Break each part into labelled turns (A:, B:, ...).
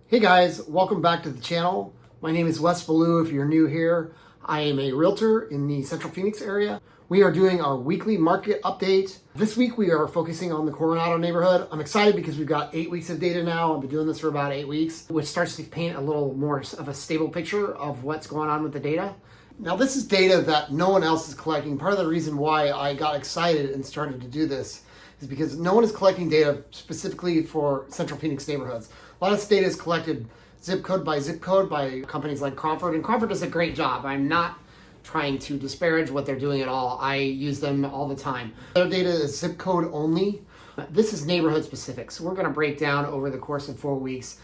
A: Hey guys, welcome back to the channel. My name is Wes Ballou if you're new here. I am a realtor in the Central Phoenix area. We are doing our weekly market update. This week we are focusing on the Coronado neighborhood. I'm excited because we've got 8 weeks of data now. I've been doing this for about 8 weeks, which starts to paint a little more of a stable picture of what's going on with the data. Now this is data that no one else is collecting. Part of the reason why I got excited and started to do this is because no one is collecting data specifically for Central Phoenix neighborhoods. A lot of this data is collected zip code by companies like Cromford, and Cromford does a great job. I'm not trying to disparage what they're doing at all. I use them all the time. Their data is zip code only. This is neighborhood specific. So we're going to break down over the course of 4 weeks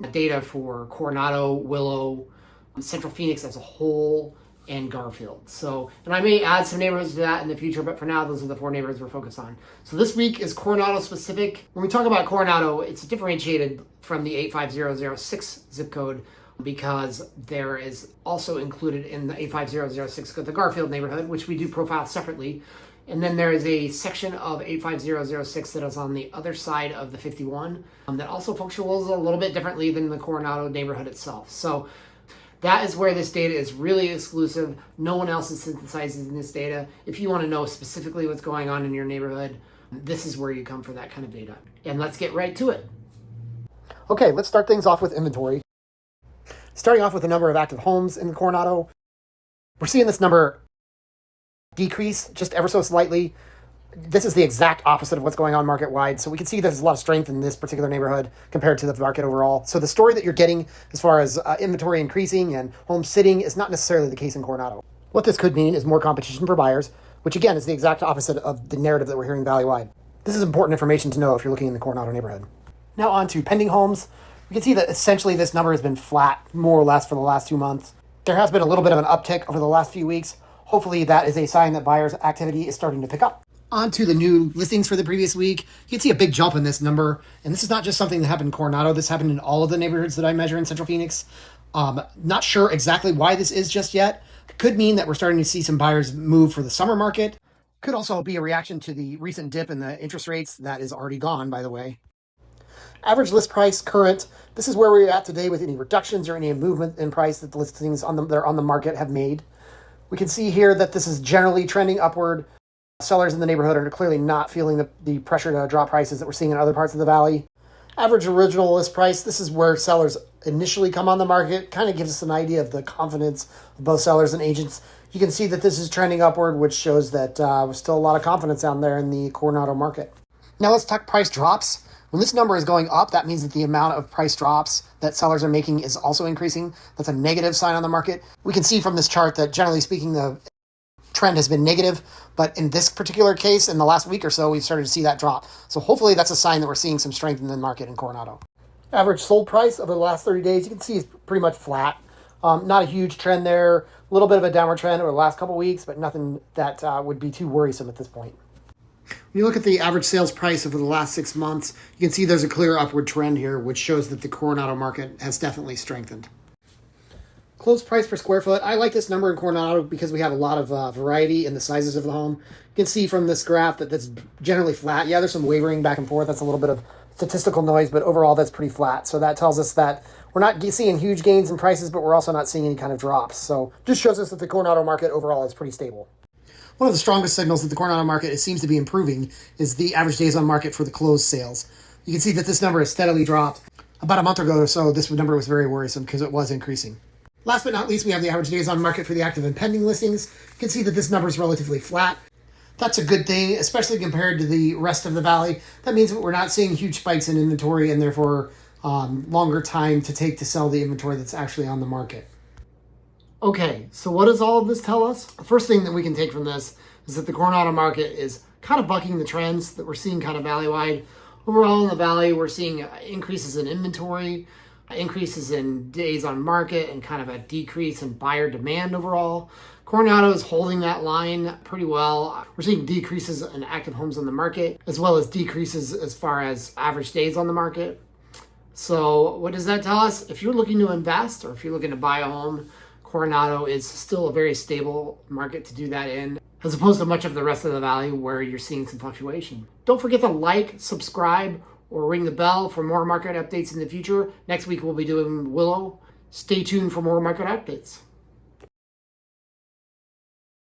A: data for Coronado, Willow, Central Phoenix as a whole, and Garfield. So, and I may add some neighborhoods to that in the future, but for now, those are the 4 neighborhoods we're focused on. So this week is Coronado specific. When we talk about Coronado, it's differentiated from the 85006 zip code because there is also included in the 85006 the Garfield neighborhood, which we do profile separately. And then there is a section of 85006 that is on the other side of the 51 that also functions a little bit differently than the Coronado neighborhood itself. So that is where this data is really exclusive. No one else is synthesizing this data. If you want to know specifically what's going on in your neighborhood, this is where you come for that kind of data. And let's get right to it. Okay, let's start things off with inventory. Starting off with the number of active homes in Coronado. We're seeing this number decrease just ever so slightly. This is the exact opposite of what's going on market-wide. So we can see there's a lot of strength in this particular neighborhood compared to the market overall. So the story that you're getting as far as inventory increasing and homes sitting is not necessarily the case in Coronado. What this could mean is more competition for buyers, which again is the exact opposite of the narrative that we're hearing valley-wide. This is important information to know if you're looking in the Coronado neighborhood. Now on to pending homes. We can see that essentially this number has been flat, more or less, for the last 2 months. There has been a little bit of an uptick over the last few weeks. Hopefully that is a sign that buyers' activity is starting to pick up. On to the new listings for the previous week. You can see a big jump in this number. And this is not just something that happened in Coronado. This happened in all of the neighborhoods that I measure in Central Phoenix. Not sure exactly why this is just yet. Could mean that we're starting to see some buyers move for the summer market. Could also be a reaction to the recent dip in the interest rates that is already gone, by the way. Average list price current. This is where we're at today with any reductions or any movement in price that the listings that are on the market have made. We can see here that this is generally trending upward. Sellers in the neighborhood are clearly not feeling the pressure to drop prices that we're seeing in other parts of the valley. Average original list price. This is where sellers initially come on the market. Kind of gives us an idea of the confidence of both sellers and agents. You can see that this is trending upward, which shows that there's still a lot of confidence out there in the Coronado market. Now let's talk price drops. When this number is going up, that means that the amount of price drops that sellers are making is also increasing. That's a negative sign on the market. We can see from this chart that generally speaking, the trend has been negative, but in this particular case, in the last week or so, we've started to see that drop. So hopefully that's a sign that we're seeing some strength in the market in Coronado. Average sold price over the last 30 days, you can see is pretty much flat. Not a huge trend there. A little bit of a downward trend over the last couple weeks, but nothing that would be too worrisome at this point. When you look at the average sales price over the last 6 months, you can see there's a clear upward trend here, which shows that the Coronado market has definitely strengthened. Closed price per square foot. I like this number in Coronado because we have a lot of variety in the sizes of the home. You can see from this graph that that's generally flat. Yeah, there's some wavering back and forth. That's a little bit of statistical noise, but overall that's pretty flat. So that tells us that we're not seeing huge gains in prices, but we're also not seeing any kind of drops. So just shows us that the Coronado market overall is pretty stable. One of the strongest signals that the Coronado market seems to be improving is the average days on market for the closed sales. You can see that this number has steadily dropped. About a month ago or so, this number was very worrisome because it was increasing. Last but not least, we have the average days on market for the active and pending listings. You can see that this number is relatively flat. That's a good thing, especially compared to the rest of the valley. That means that we're not seeing huge spikes in inventory and therefore longer time to take to sell the inventory that's actually on the market. Okay, so what does all of this tell us? The first thing that we can take from this is that the Coronado market is kind of bucking the trends that we're seeing kind of valley-wide. Overall in the valley, we're seeing increases in inventory, increases in days on market, and kind of a decrease in buyer demand overall. Coronado is holding that line pretty well. We're seeing decreases in active homes on the market, as well as decreases as far as average days on the market. So what does that tell us? If you're looking to invest or if you're looking to buy a home, Coronado is still a very stable market to do that in, as opposed to much of the rest of the valley where you're seeing some fluctuation. Don't forget to like, subscribe, or ring the bell for more market updates in the future. Next week we'll be doing Willow. Stay tuned for more market updates.